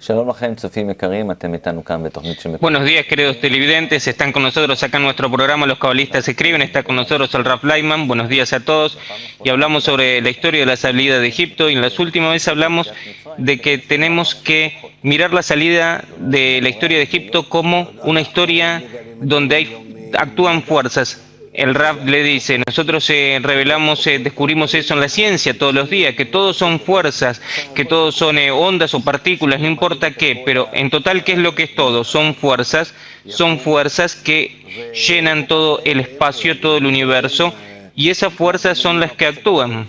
שלום לכם, צופים יקרים, אתם איתנו כאן בתוכנית Buenos días, queridos televidentes. Están con nosotros acá en nuestro programa Los Cabalistas Escriben. Está con nosotros el Rav Leiman. Buenos días a todos. Y hablamos sobre la historia de la salida de Egipto. Y en las últimas veces hablamos de que tenemos que mirar la salida de la historia de Egipto como una historia donde actúan fuerzas. El Rav le dice, nosotros revelamos, descubrimos eso en la ciencia todos los días, que todos son fuerzas, que todos son ondas o partículas, no importa qué, pero en total, ¿qué es lo que es todo? Son fuerzas que llenan todo el espacio, todo el universo, y esas fuerzas son las que actúan.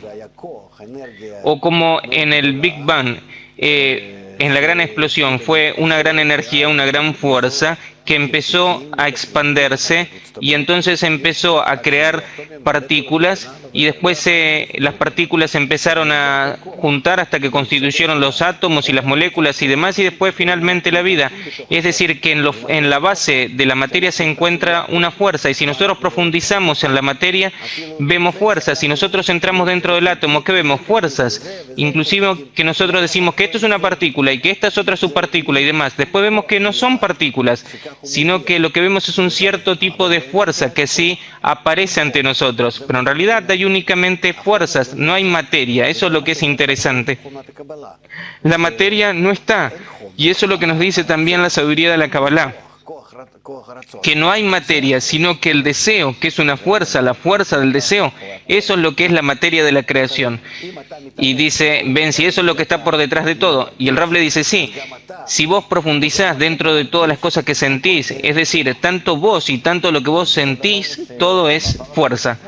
O como en el Big Bang, en la gran explosión, fue una gran energía, una gran fuerza, que empezó a expandirse y entonces empezó a crear partículas y después las partículas empezaron a juntar hasta que constituyeron los átomos y las moléculas y demás y después finalmente la vida. Es decir, que en la base de la materia se encuentra una fuerza y si nosotros profundizamos en la materia vemos fuerzas. Si nosotros entramos dentro del átomo, ¿qué vemos? Fuerzas. Inclusive que nosotros decimos que esto es una partícula y que esta es otra subpartícula y demás. Después vemos que no son partículas, sino que lo que vemos es un cierto tipo de fuerza que sí aparece ante nosotros, pero en realidad hay únicamente fuerzas, no hay materia. Eso es lo que es interesante. La materia no está, y eso es lo que nos dice también la sabiduría de la Kabbalah, que no hay materia, sino que el deseo, que es una fuerza, la fuerza del deseo, eso es lo que es la materia de la creación. Y dice, ven, si eso es lo que está por detrás de todo. Y el Rav le dice, sí, si vos profundizás dentro de todas las cosas que sentís, es decir, tanto vos y tanto lo que vos sentís, todo es fuerza.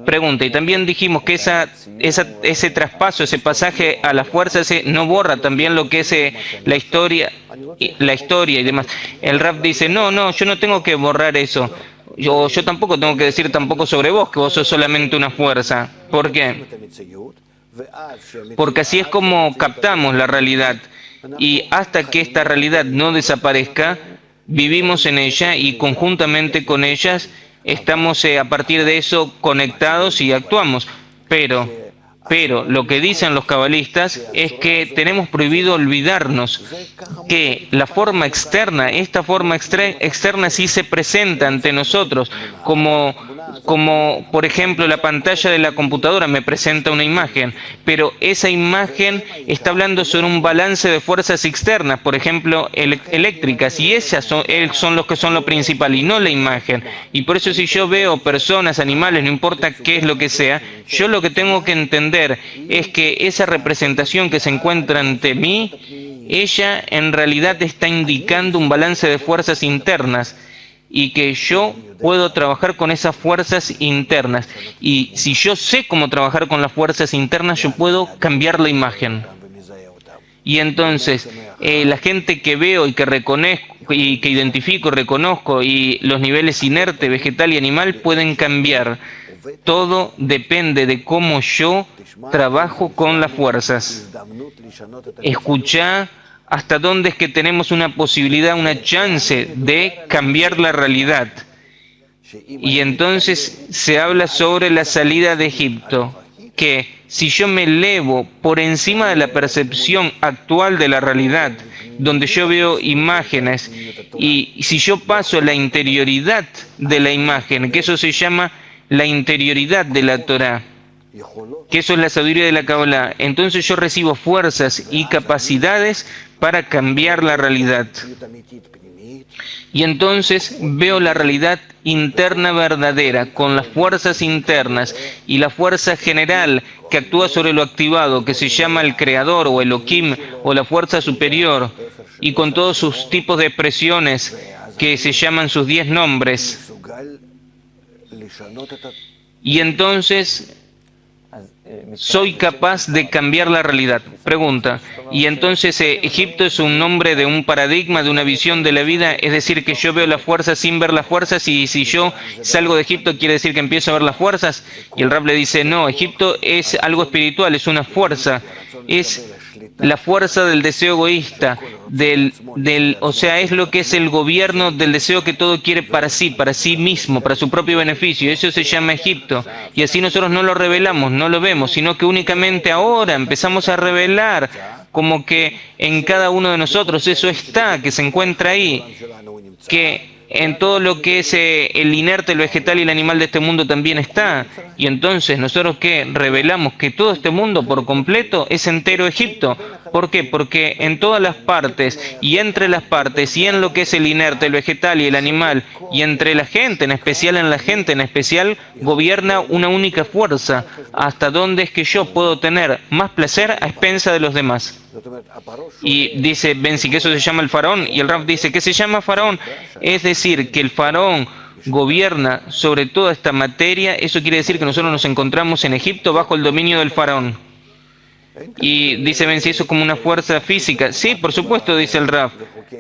Pregunta, y también dijimos que ese traspaso, ese pasaje a la fuerza, ese no borra también lo que es la historia y demás. El Rav dice, no, yo no tengo que borrar eso. Yo tampoco tengo que decir tampoco sobre vos que vos sos solamente una fuerza. ¿Por qué? Porque así es como captamos la realidad. Y hasta que esta realidad no desaparezca, vivimos en ella y conjuntamente con ellas estamos a partir de eso conectados y actuamos. Pero lo que dicen los cabalistas es que tenemos prohibido olvidarnos que la forma externa, esta forma externa sí se presenta ante nosotros, como por ejemplo la pantalla de la computadora me presenta una imagen, pero esa imagen está hablando sobre un balance de fuerzas externas, por ejemplo eléctricas, y esas son los que son lo principal y no la imagen. Y por eso si yo veo personas, animales, no importa qué es lo que sea, yo lo que tengo que entender es que esa representación que se encuentra ante mí, ella en realidad está indicando un balance de fuerzas internas y que yo puedo trabajar con esas fuerzas internas. Y si yo sé cómo trabajar con las fuerzas internas, yo puedo cambiar la imagen. Y entonces, la gente que veo y que reconozco y que identifico y reconozco y los niveles inerte, vegetal y animal pueden cambiar. Todo depende de cómo yo trabajo con las fuerzas. Escuchá hasta dónde es que tenemos una posibilidad, una chance de cambiar la realidad. Y entonces se habla sobre la salida de Egipto, que si yo me elevo por encima de la percepción actual de la realidad, donde yo veo imágenes, y si yo paso a la interioridad de la imagen, que eso se llama la interioridad de la Torá, que eso es la sabiduría de la Kabbalah, entonces yo recibo fuerzas y capacidades para cambiar la realidad. Y entonces veo la realidad interna verdadera, con las fuerzas internas y la fuerza general que actúa sobre lo activado, que se llama el Creador o Elohim o la fuerza superior, y con todos sus tipos de expresiones que se llaman sus 10 nombres. Y entonces soy capaz de cambiar la realidad. Pregunta, y entonces Egipto es un nombre de un paradigma, de una visión de la vida, es decir, que yo veo las fuerzas sin ver las fuerzas, y si yo salgo de Egipto quiere decir que empiezo a ver las fuerzas. Y el Rab le dice, no, Egipto es algo espiritual, es una fuerza, es la fuerza del deseo egoísta, o sea, es lo que es el gobierno del deseo que todo quiere para sí mismo, para su propio beneficio. Eso se llama Egipto. Y así nosotros no lo revelamos, no lo vemos, sino que únicamente ahora empezamos a revelar como que en cada uno de nosotros eso está, que se encuentra ahí, que en todo lo que es el inerte, el vegetal y el animal de este mundo también está. Y entonces nosotros que revelamos que todo este mundo por completo es entero Egipto. ¿Por qué? Porque en todas las partes y entre las partes y en lo que es el inerte, el vegetal y el animal y entre la gente, en especial en la gente, en especial gobierna una única fuerza. ¿Hasta dónde es que yo puedo tener más placer a expensa de los demás? Y dice Benzi que eso se llama el faraón, y el Raf dice que se llama faraón, es decir, que el faraón gobierna sobre toda esta materia. Eso quiere decir que nosotros nos encontramos en Egipto bajo el dominio del faraón. Y dice Benzi, eso como una fuerza física. Sí, por supuesto, dice el Raf.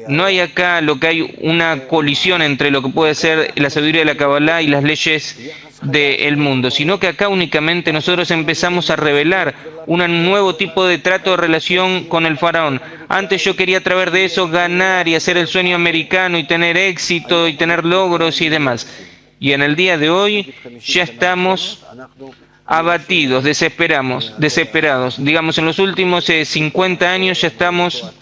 No hay acá lo que hay una colisión entre lo que puede ser la sabiduría de la Kabbalah y las leyes del mundo, sino que acá únicamente nosotros empezamos a revelar un nuevo tipo de trato de relación con el faraón. Antes yo quería a través de eso ganar y hacer el sueño americano y tener éxito y tener logros y demás. Y en el día de hoy ya estamos abatidos, desesperados. Digamos, en los últimos 50 años ya estamos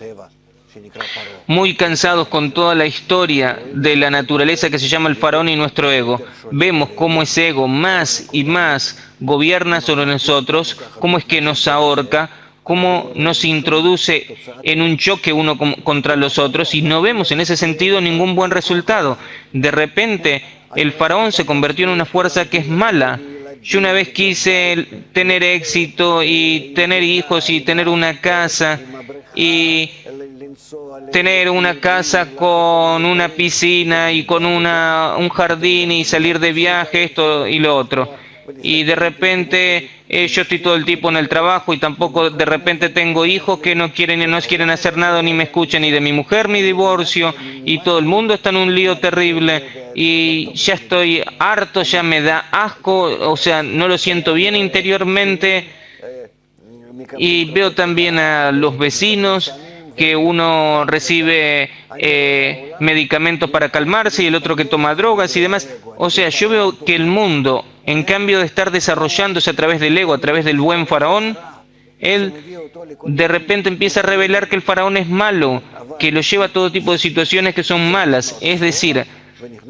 muy cansados con toda la historia de la naturaleza que se llama el faraón y nuestro ego. Vemos cómo ese ego más y más gobierna sobre nosotros, cómo es que nos ahorca, cómo nos introduce en un choque uno contra los otros, y no vemos en ese sentido ningún buen resultado. De repente el faraón se convirtió en una fuerza que es mala. Yo una vez quise tener éxito y tener hijos y tener una casa y tener una casa con una piscina y con un jardín y salir de viaje, esto y lo otro. Y de repente yo estoy todo el tiempo en el trabajo y tampoco de repente tengo hijos que no quieren hacer nada, ni me escuchan, ni de mi mujer, ni divorcio, y todo el mundo está en un lío terrible y ya estoy harto, ya me da asco, o sea, no lo siento bien interiormente. Y veo también a los vecinos que uno recibe medicamentos para calmarse y el otro que toma drogas y demás. O sea, yo veo que el mundo, en cambio de estar desarrollándose a través del ego, a través del buen faraón, él de repente empieza a revelar que el faraón es malo, que lo lleva a todo tipo de situaciones que son malas. Es decir,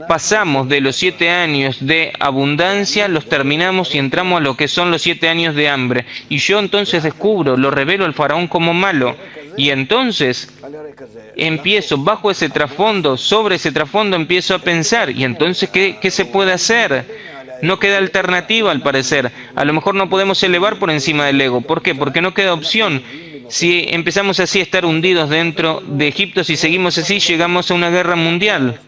pasamos de los 7 años de abundancia, los terminamos y entramos a lo que son los 7 años de hambre. Y yo entonces descubro, lo revelo al faraón como malo. Y entonces empiezo, bajo ese trasfondo, sobre ese trasfondo empiezo a pensar. Y entonces, ¿qué se puede hacer? No queda alternativa al parecer. A lo mejor no podemos elevar por encima del ego. ¿Por qué? Porque no queda opción. Si empezamos así a estar hundidos dentro de Egipto, si seguimos así, llegamos a una guerra mundial.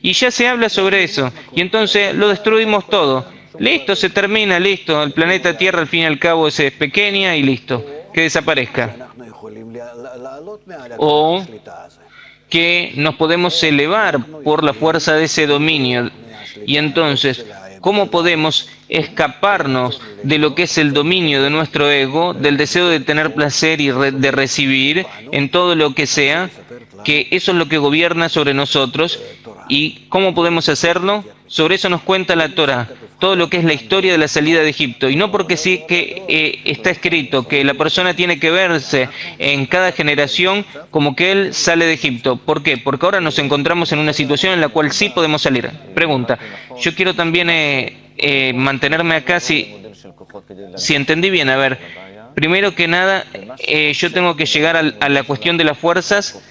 Y ya se habla sobre eso. Y entonces lo destruimos todo. Listo, se termina, listo. El planeta Tierra al fin y al cabo es pequeña y listo. Que desaparezca. O que nos podemos elevar por la fuerza de ese dominio. Y entonces, ¿cómo podemos escaparnos de lo que es el dominio de nuestro ego, del deseo de tener placer y de recibir en todo lo que sea? Que eso es lo que gobierna sobre nosotros. ¿Y cómo podemos hacerlo? Sobre eso nos cuenta la Torá, todo lo que es la historia de la salida de Egipto. Y no porque sí que está escrito que la persona tiene que verse en cada generación como que él sale de Egipto. ¿Por qué? Porque ahora nos encontramos en una situación en la cual sí podemos salir. Pregunta, yo quiero también mantenerme acá si entendí bien. A ver, primero que nada, yo tengo que llegar a la cuestión de las fuerzas.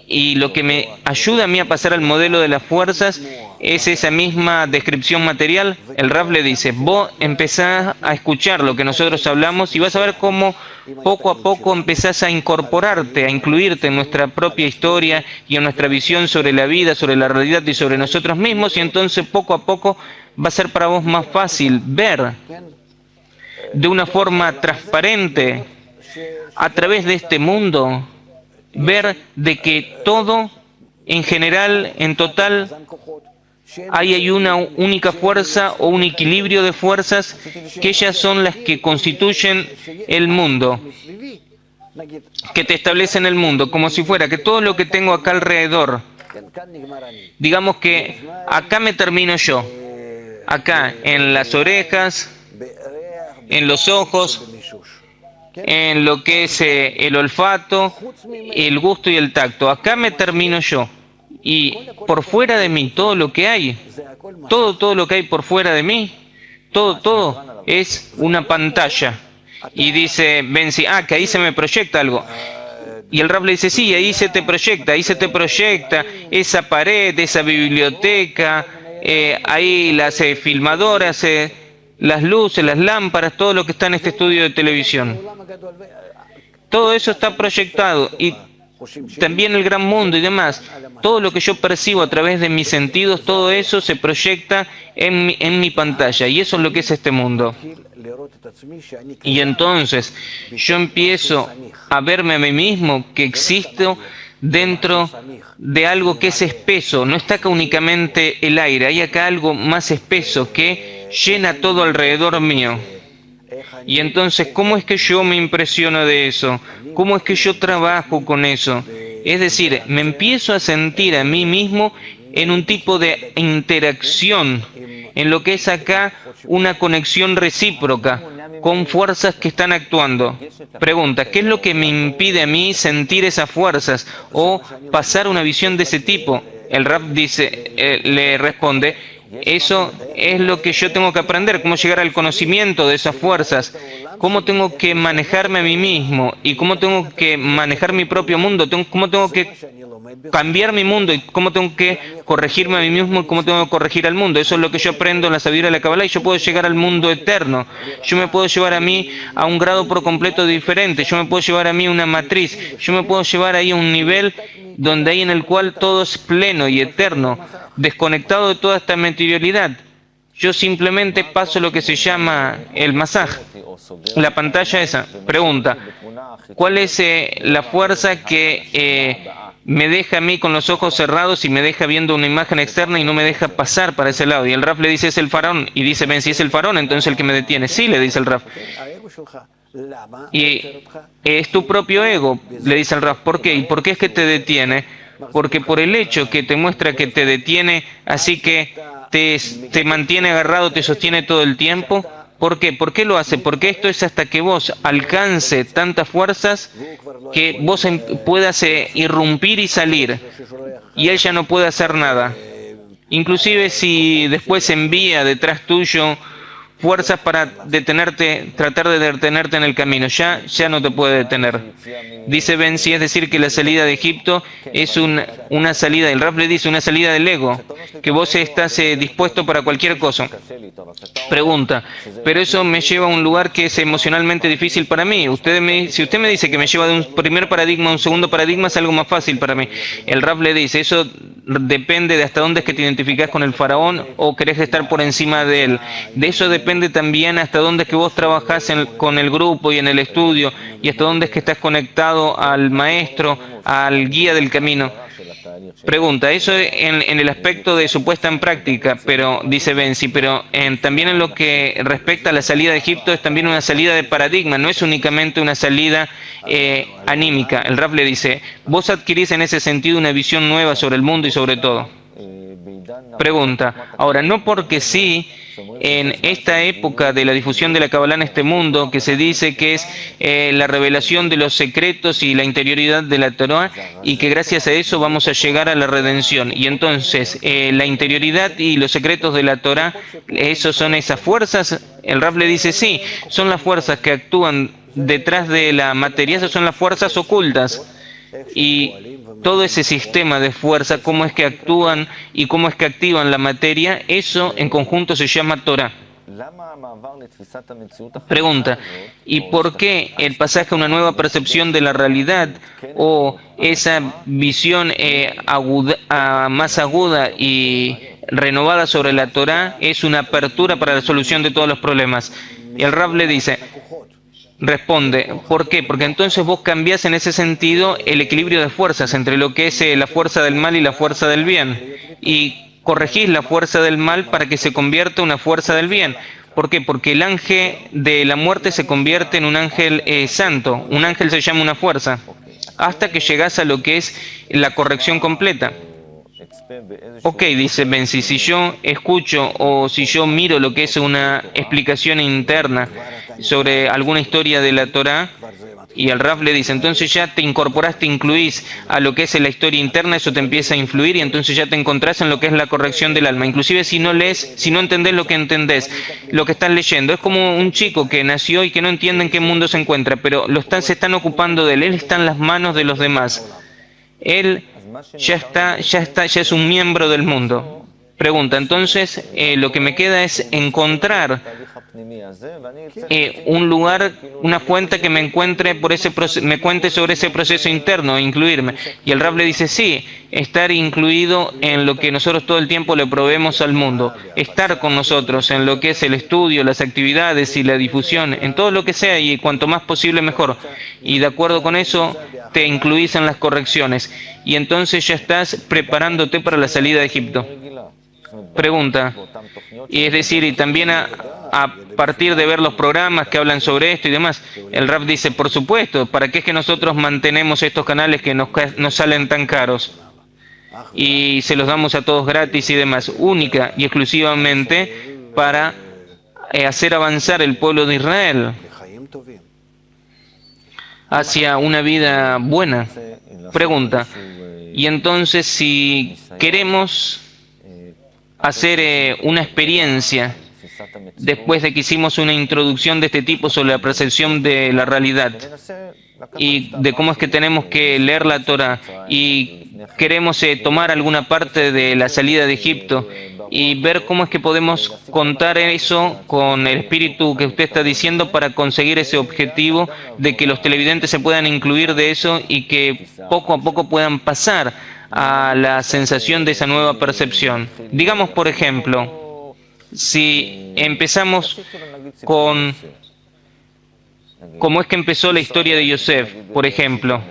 Y lo que me ayuda a mí a pasar al modelo de las fuerzas es esa misma descripción material. El Raf le dice, vos empezás a escuchar lo que nosotros hablamos y vas a ver cómo poco a poco empezás a incorporarte, a incluirte en nuestra propia historia y en nuestra visión sobre la vida, sobre la realidad y sobre nosotros mismos, y entonces poco a poco va a ser para vos más fácil ver de una forma transparente a través de este mundo, ver de que todo, en general, en total, hay una única fuerza o un equilibrio de fuerzas que ellas son las que constituyen el mundo, que te establecen el mundo, como si fuera que todo lo que tengo acá alrededor, digamos que acá me termino yo, acá en las orejas, en los ojos, en lo que es el olfato, el gusto y el tacto. Acá me termino yo. Y por fuera de mí, todo lo que hay, todo lo que hay por fuera de mí, todo es una pantalla. Y dice Benzi, que ahí se me proyecta algo. Y el Rab le dice, sí, ahí se te proyecta esa pared, esa biblioteca, ahí las filmadoras, las luces, las lámparas, todo lo que está en este estudio de televisión. Todo eso está proyectado y también el gran mundo y demás. Todo lo que yo percibo a través de mis sentidos, todo eso se proyecta en mi pantalla y eso es lo que es este mundo. Y entonces yo empiezo a verme a mí mismo que existo dentro de algo que es espeso. No está acá únicamente el aire, hay acá algo más espeso que llena todo alrededor mío. Y entonces, ¿cómo es que yo me impresiono de eso? ¿Cómo es que yo trabajo con eso? Es decir, me empiezo a sentir a mí mismo en un tipo de interacción, en lo que es acá una conexión recíproca con fuerzas que están actuando. Pregunta, ¿qué es lo que me impide a mí sentir esas fuerzas o pasar una visión de ese tipo? El Rab dice, le responde, eso es lo que yo tengo que aprender, cómo llegar al conocimiento de esas fuerzas, cómo tengo que manejarme a mí mismo y cómo tengo que manejar mi propio mundo, cómo tengo que cambiar mi mundo y cómo tengo que corregirme a mí mismo y cómo tengo que corregir al mundo. Eso es lo que yo aprendo en la sabiduría de la Kabbalah y yo puedo llegar al mundo eterno. Yo me puedo llevar a mí a un grado por completo diferente, yo me puedo llevar a mí una matriz, yo me puedo llevar ahí a un nivel donde hay en el cual todo es pleno y eterno, desconectado de toda esta materialidad. Yo simplemente paso lo que se llama el masaj, la pantalla esa. Pregunta, ¿cuál es la fuerza que me deja a mí con los ojos cerrados y me deja viendo una imagen externa y no me deja pasar para ese lado? Y el Raf le dice, es el faraón. Y dice, ven, si es el faraón, entonces el que me detiene. Sí, le dice el Raf. Y es tu propio ego, le dice el Raf. ¿Por qué? ¿Y por qué es que te detiene? Porque por el hecho que te muestra que te detiene, así que te mantiene agarrado, te sostiene todo el tiempo. ¿Por qué? ¿Por qué lo hace? Porque esto es hasta que vos alcance tantas fuerzas que vos puedas irrumpir y salir. Y él ya no puede hacer nada. Inclusive si después envía detrás tuyo fuerzas para detenerte, tratar de detenerte en el camino, ya no te puede detener. Dice Benzi, es decir, que la salida de Egipto es una salida, el Rab le dice, una salida del ego, que vos estás dispuesto para cualquier cosa. Pregunta, pero eso me lleva a un lugar que es emocionalmente difícil para mí. Si usted me dice que me lleva de un primer paradigma a un segundo paradigma, es algo más fácil para mí. El Rab le dice, eso depende de hasta dónde es que te identificás con el faraón o querés estar por encima de él. De eso depende también hasta dónde es que vos trabajás con el grupo y en el estudio y hasta dónde es que estás conectado al maestro, al guía del camino. Pregunta, eso en el aspecto de su puesta en práctica, pero dice Benzi, pero también en lo que respecta a la salida de Egipto es también una salida de paradigma, no es únicamente una salida anímica. El Rab le dice, vos adquirís en ese sentido una visión nueva sobre el mundo y sobre todo. Pregunta, ahora, no porque sí, en esta época de la difusión de la Kabbalah en este mundo, que se dice que es la revelación de los secretos y la interioridad de la Torah, y que gracias a eso vamos a llegar a la redención. Y entonces, la interioridad y los secretos de la Torah, ¿esos son esas fuerzas? El Rab le dice, sí, son las fuerzas que actúan detrás de la materia, esas son las fuerzas ocultas. Y todo ese sistema de fuerza, cómo es que actúan y cómo es que activan la materia, eso en conjunto se llama Torah. Pregunta, ¿y por qué el pasaje a una nueva percepción de la realidad o esa visión más aguda y renovada sobre la Torah es una apertura para la solución de todos los problemas? Y el Rab le dice, responde, ¿por qué? Porque entonces vos cambiás en ese sentido el equilibrio de fuerzas entre lo que es la fuerza del mal y la fuerza del bien. Y corregís la fuerza del mal para que se convierta en una fuerza del bien. ¿Por qué? Porque el ángel de la muerte se convierte en un ángel santo. Un ángel se llama una fuerza. Hasta que llegás a lo que es la corrección completa. Ok, dice Benzi, si yo escucho o si yo miro lo que es una explicación interna sobre alguna historia de la Torá, y el Raf le dice, entonces ya te incorporaste, incluís a lo que es la historia interna, eso te empieza a influir y entonces ya te encontrás en lo que es la corrección del alma. Inclusive si no lees, si no entendés lo que entendés, lo que estás leyendo. Es como un chico que nació y que no entiende en qué mundo se encuentra, pero se están ocupando de él está en las manos de los demás. Él ya es un miembro del mundo. Pregunta, entonces lo que me queda es encontrar un lugar, una fuente que me encuentre me cuente sobre ese proceso interno, incluirme. Y el Rab le dice, sí, estar incluido en lo que nosotros todo el tiempo le proveemos al mundo, estar con nosotros en lo que es el estudio, las actividades y la difusión, en todo lo que sea y cuanto más posible mejor. Y de acuerdo con eso, te incluís en las correcciones y entonces ya estás preparándote para la salida de Egipto. Pregunta, y es decir, y también a partir de ver los programas que hablan sobre esto y demás, el Raf dice, por supuesto, ¿para qué es que nosotros mantenemos estos canales que nos salen tan caros? Y se los damos a todos gratis y demás, única y exclusivamente para hacer avanzar el pueblo de Israel hacia una vida buena. Pregunta, y entonces si queremos hacer una experiencia después de que hicimos una introducción de este tipo sobre la percepción de la realidad y de cómo es que tenemos que leer la Torah y queremos tomar alguna parte de la salida de Egipto y ver cómo es que podemos contar eso con el espíritu que usted está diciendo para conseguir ese objetivo de que los televidentes se puedan incluir de eso y que poco a poco puedan pasar a la sensación de esa nueva percepción. Digamos, por ejemplo, si empezamos con cómo es que empezó la historia de Yosef, por ejemplo.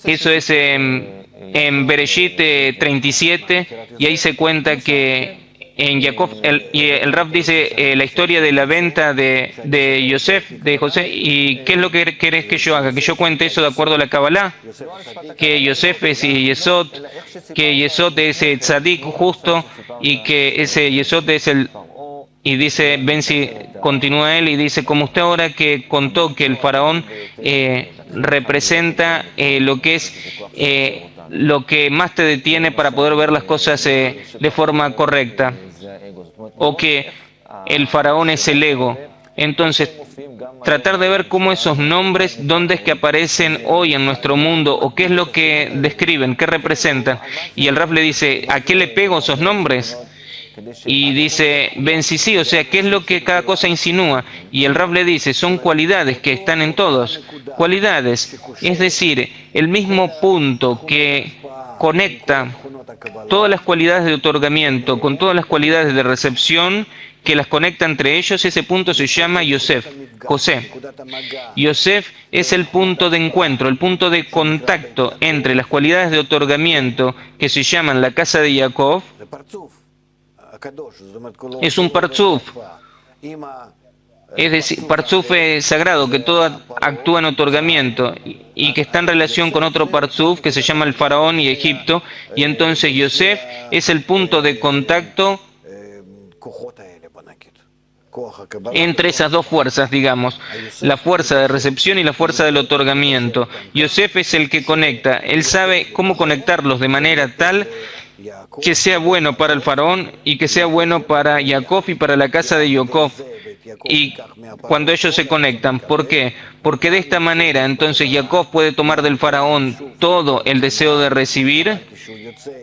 Eso es en Bereshit 37, y ahí se cuenta que en Jacob, el Rab dice la historia de la venta de Yosef, de José, y ¿qué es lo que querés que yo haga? Que yo cuente eso de acuerdo a la Kabbalah, que Yosef es Yesod, que Yesod es Tzadik justo, y que ese Yesod es el... Y dice, Benzi, continúa él y dice, como usted ahora que contó que el faraón representa lo que es lo que más te detiene para poder ver las cosas de forma correcta, o que el faraón es el ego. Entonces, tratar de ver cómo esos nombres, dónde es que aparecen hoy en nuestro mundo, o qué es lo que describen, qué representan. Y el Raf le dice, ¿a qué le pego esos nombres? Y dice, Benzi, sí, o sea, ¿qué es lo que cada cosa insinúa? Y el Rab le dice, son cualidades que están en todos. Cualidades, es decir, el mismo punto que conecta todas las cualidades de otorgamiento con todas las cualidades de recepción, que las conecta entre ellos, ese punto se llama Yosef, José. Yosef es el punto de encuentro, el punto de contacto entre las cualidades de otorgamiento que se llaman la casa de Jacob. Es un parzuf, es decir, parzuf es sagrado, que todo actúa en otorgamiento y que está en relación con otro parzuf que se llama el faraón y Egipto, y entonces Yosef es el punto de contacto entre esas dos fuerzas, digamos, la fuerza de recepción y la fuerza del otorgamiento. Yosef es el que conecta, él sabe cómo conectarlos de manera tal que sea bueno para el faraón y que sea bueno para Jacob y para la casa de Jacob. Y cuando ellos se conectan, ¿por qué? Porque de esta manera entonces Jacob puede tomar del faraón todo el deseo de recibir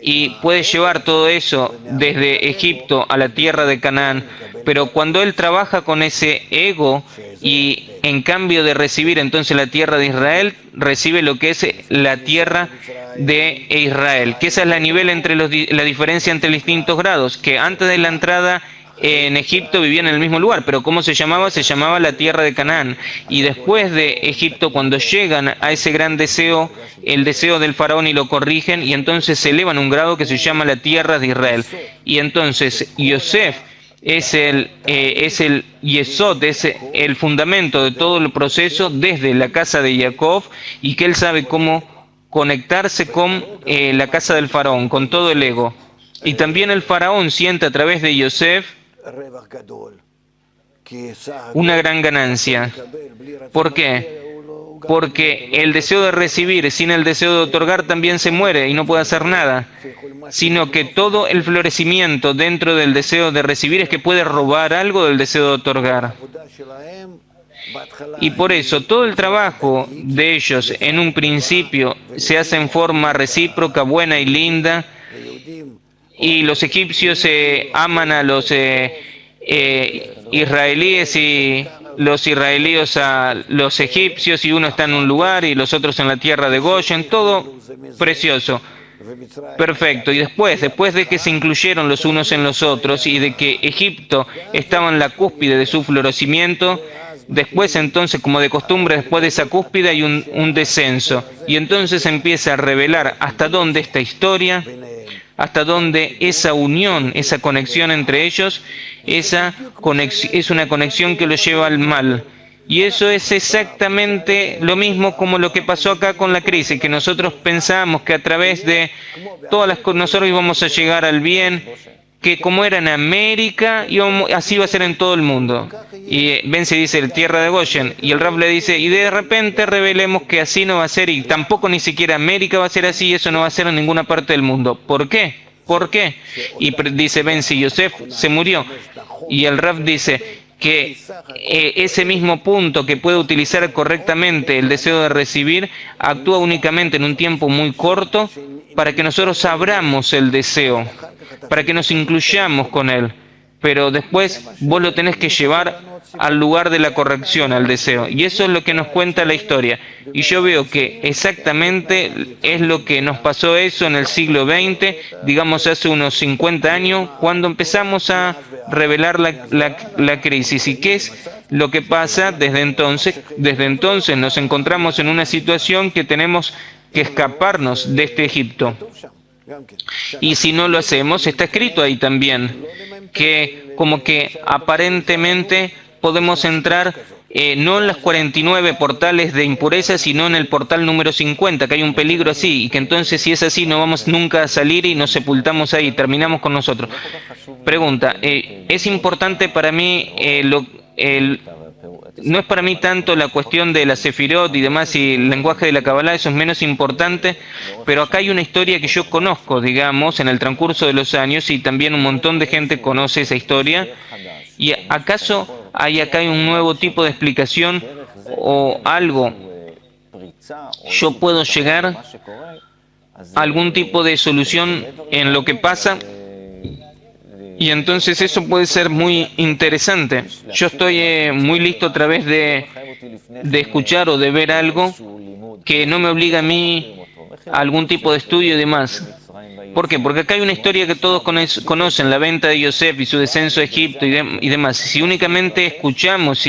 y puede llevar todo eso desde Egipto a la tierra de Canaán. Pero cuando él trabaja con ese ego y en cambio de recibir entonces la tierra de Israel, recibe lo que es la tierra de Israel, que esa es la nivel entre la diferencia entre los distintos grados, que antes de la entrada en Egipto vivían en el mismo lugar, pero ¿cómo se llamaba? Se llamaba la tierra de Canaán. Y después de Egipto, cuando llegan a ese gran deseo, el deseo del faraón, y lo corrigen, y entonces se elevan un grado que se llama la tierra de Israel. Y entonces Yosef es el Yesod, es el fundamento de todo el proceso desde la casa de Jacob, y que él sabe cómo conectarse con la casa del faraón, con todo el ego. Y también el faraón siente a través de Yosef una gran ganancia. ¿Por qué? Porque el deseo de recibir sin el deseo de otorgar también se muere y no puede hacer nada, sino que todo el florecimiento dentro del deseo de recibir es que puede robar algo del deseo de otorgar. Y por eso todo el trabajo de ellos en un principio se hace en forma recíproca, buena y linda, y los egipcios aman a los israelíes y los israelíes a los egipcios, y uno está en un lugar y los otros en la tierra de Goshen, todo precioso, perfecto. Y después de que se incluyeron los unos en los otros y de que Egipto estaba en la cúspide de su florecimiento, después entonces, como de costumbre, después de esa cúspide hay un descenso, y entonces empieza a revelar hasta dónde esta historia, hasta dónde esa unión, esa conexión entre ellos, es una conexión que lo lleva al mal. Y eso es exactamente lo mismo como lo que pasó acá con la crisis, que nosotros pensamos que a través de todas las cosas nosotros íbamos a llegar al bien, que como era en América, así va a ser en todo el mundo. Y Ben se dice, el tierra de Goshen, y el Rab le dice, y de repente revelemos que así no va a ser, y tampoco ni siquiera América va a ser así, y eso no va a ser en ninguna parte del mundo. ¿Por qué? ¿Por qué? Y dice Ben, si Yosef se murió, y el Rab dice que ese mismo punto que puede utilizar correctamente el deseo de recibir, actúa únicamente en un tiempo muy corto para que nosotros abramos el deseo, para que nos incluyamos con él. Pero después vos lo tenés que llevar al lugar de la corrección, al deseo. Y eso es lo que nos cuenta la historia. Y yo veo que exactamente es lo que nos pasó eso en el siglo XX, digamos hace unos 50 años, cuando empezamos a revelar la crisis. ¿Y qué es lo que pasa desde entonces? Desde entonces nos encontramos en una situación que tenemos que escaparnos de este Egipto. Y si no lo hacemos, está escrito ahí también, que como que aparentemente podemos entrar no en las 49 portales de impureza, sino en el portal número 50, que hay un peligro así, y que entonces si es así no vamos nunca a salir y nos sepultamos ahí, terminamos con nosotros. Pregunta, ¿es importante para mí no es para mí tanto la cuestión de la Sefirot y demás y el lenguaje de la Kabbalah, eso es menos importante, pero acá hay una historia que yo conozco, digamos, en el transcurso de los años, y también un montón de gente conoce esa historia, y ¿acaso hay acá un nuevo tipo de explicación o algo? ¿Yo puedo llegar a algún tipo de solución en lo que pasa? Y entonces eso puede ser muy interesante. Yo estoy muy listo a través de escuchar o de ver algo que no me obliga a mí a algún tipo de estudio y demás. ¿Por qué? Porque acá hay una historia que todos conocen, la venta de Yosef y su descenso a Egipto y demás. Si únicamente escuchamos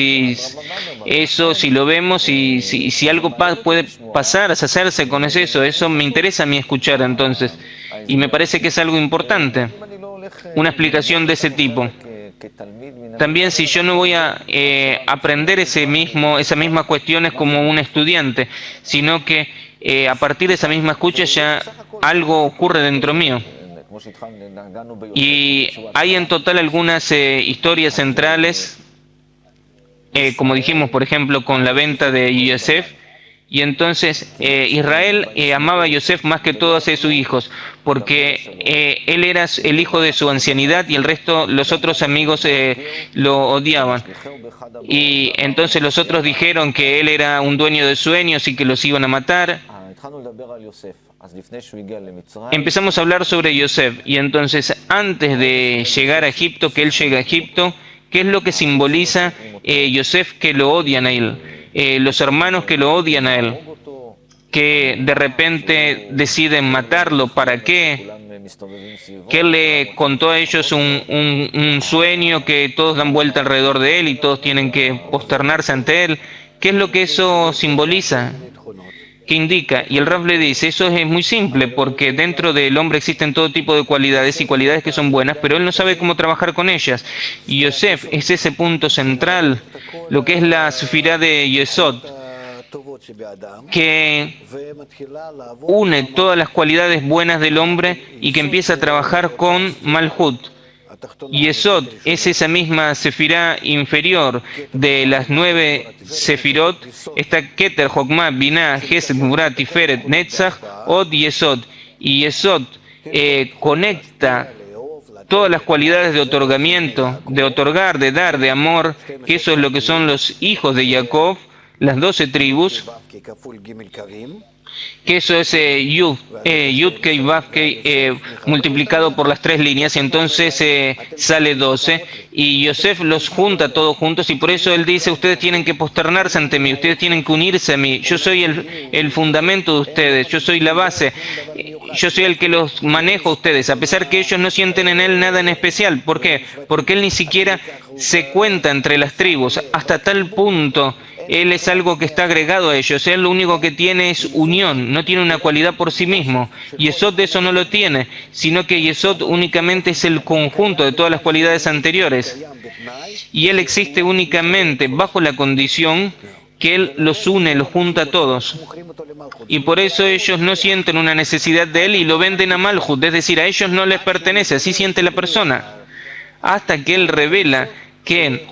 eso, si lo vemos y si algo puede pasar, hacerse con eso me interesa a mí escuchar entonces. Y me parece que es algo importante, una explicación de ese tipo. También si yo no voy a aprender esas mismas cuestiones como un estudiante, sino que a partir de esa misma escucha ya algo ocurre dentro mío. Y hay en total algunas historias centrales, como dijimos, por ejemplo, con la venta de Yosef. Y entonces Israel amaba a Yosef más que todos sus hijos, porque él era el hijo de su ancianidad y el resto, los otros amigos lo odiaban. Y entonces los otros dijeron que él era un dueño de sueños y que los iban a matar. Empezamos a hablar sobre Yosef, y entonces antes de llegar a Egipto, que él llega a Egipto, ¿qué es lo que simboliza Yosef que lo odian a él? Los hermanos que lo odian a él, que de repente deciden matarlo. ¿Para qué? Que él le contó a ellos un sueño, que todos dan vuelta alrededor de él y todos tienen que posternarse ante él. ¿Qué es lo que eso simboliza? ¿Qué indica? Y el Rab le dice, eso es muy simple, porque dentro del hombre existen todo tipo de cualidades y cualidades que son buenas, pero él no sabe cómo trabajar con ellas. Y Yosef es ese punto central, lo que es la sefirá de Yesod, que une todas las cualidades buenas del hombre y que empieza a trabajar con Malhut. Yesod es esa misma sefirá inferior de las 9 sefirot. Está Keter, Jokmah, Binah, Gesed, Gvurah, Tiferet, Netzach, Od, Yesod. Y Yesod conecta todas las cualidades de otorgamiento, de otorgar, de dar, de amor, que eso es lo que son los hijos de Jacob, las 12 tribus, que eso es Yud-Kei, Vav-Kei, multiplicado por las 3 líneas, y entonces sale 12, y Yosef los junta todos juntos, y por eso él dice, ustedes tienen que posternarse ante mí, ustedes tienen que unirse a mí, yo soy el fundamento de ustedes, yo soy la base, yo soy el que los manejo a ustedes, a pesar que ellos no sienten en él nada en especial. ¿Por qué? Porque él ni siquiera se cuenta entre las tribus, hasta tal punto él es algo que está agregado a ellos, él lo único que tiene es unión, no tiene una cualidad por sí mismo. Yesod de eso no lo tiene, sino que Yesod únicamente es el conjunto de todas las cualidades anteriores. Y él existe únicamente bajo la condición que él los une, los junta a todos. Y por eso ellos no sienten una necesidad de él y lo venden a Malhut, es decir, a ellos no les pertenece, así siente la persona. Hasta que él revela que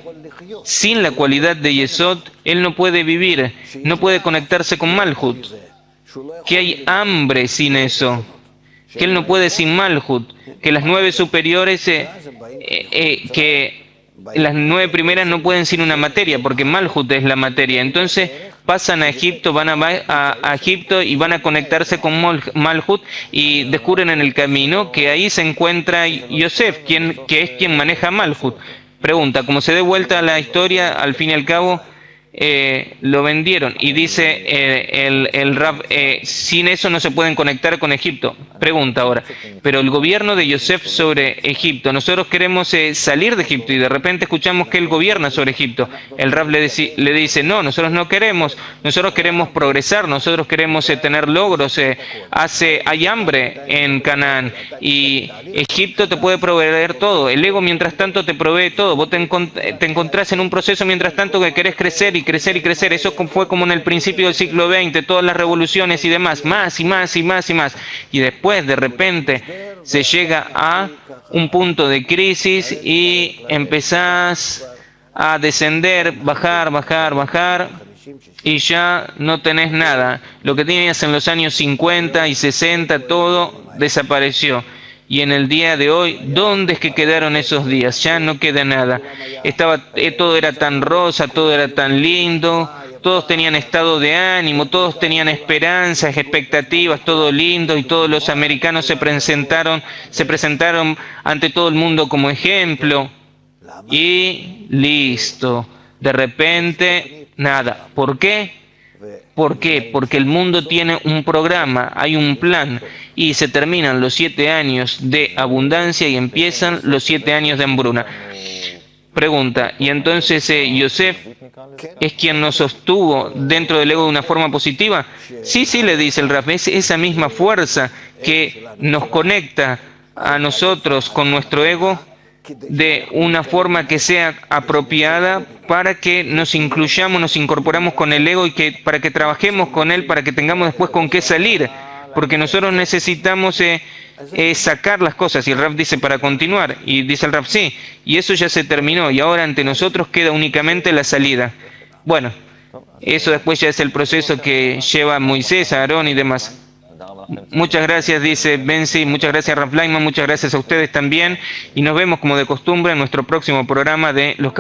sin la cualidad de Yesod, él no puede vivir, no puede conectarse con Malhut, que hay hambre sin eso, que él no puede sin Malhut, que las 9 superiores, que las 9 primeras no pueden sin una materia, porque Malhut es la materia. Entonces pasan a Egipto, van a Egipto y van a conectarse con Malhut y descubren en el camino que ahí se encuentra Yosef, que es quien maneja Malhut. Pregunta, como se dé vuelta a la historia, al fin y al cabo, lo vendieron. Y dice el Rab, sin eso no se pueden conectar con Egipto. Pregunta ahora, pero el gobierno de Yosef sobre Egipto, nosotros queremos salir de Egipto y de repente escuchamos que él gobierna sobre Egipto. El Rab le dice, no, nosotros no queremos, nosotros queremos progresar, nosotros queremos tener logros, hay hambre en Canaán y Egipto te puede proveer todo, el ego mientras tanto te provee todo, vos te encontrás en un proceso mientras tanto que querés crecer y crecer y crecer. Eso fue como en el principio del siglo XX, todas las revoluciones y demás, más y más y más y más. Y después, de repente, se llega a un punto de crisis y empezás a descender, bajar, bajar, bajar, y ya no tenés nada. Lo que tenías en los años 50 y 60, todo desapareció. Y en el día de hoy, ¿dónde es que quedaron esos días? Ya no queda nada. Todo era tan rosa, todo era tan lindo, todos tenían estado de ánimo, todos tenían esperanzas, expectativas, todo lindo, y todos los americanos se presentaron ante todo el mundo como ejemplo. Y listo. De repente, nada. ¿Por qué? ¿Por qué? Porque el mundo tiene un programa, hay un plan, y se terminan los 7 años de abundancia y empiezan los 7 años de hambruna. Pregunta, ¿y entonces Yosef es quien nos sostuvo dentro del ego de una forma positiva? Sí, le dice el Raf, es esa misma fuerza que nos conecta a nosotros con nuestro ego de una forma que sea apropiada para que nos incluyamos, nos incorporamos con el ego y para que trabajemos con él, para que tengamos después con qué salir, porque nosotros necesitamos sacar las cosas. Y el Rab dice para continuar, y dice el Rab sí, y eso ya se terminó y ahora ante nosotros queda únicamente la salida. Bueno, eso después ya es el proceso que lleva Moisés, Aarón y demás. Muchas gracias, dice Benzi, muchas gracias Raf Leiman, muchas gracias a ustedes también, y nos vemos como de costumbre en nuestro próximo programa de los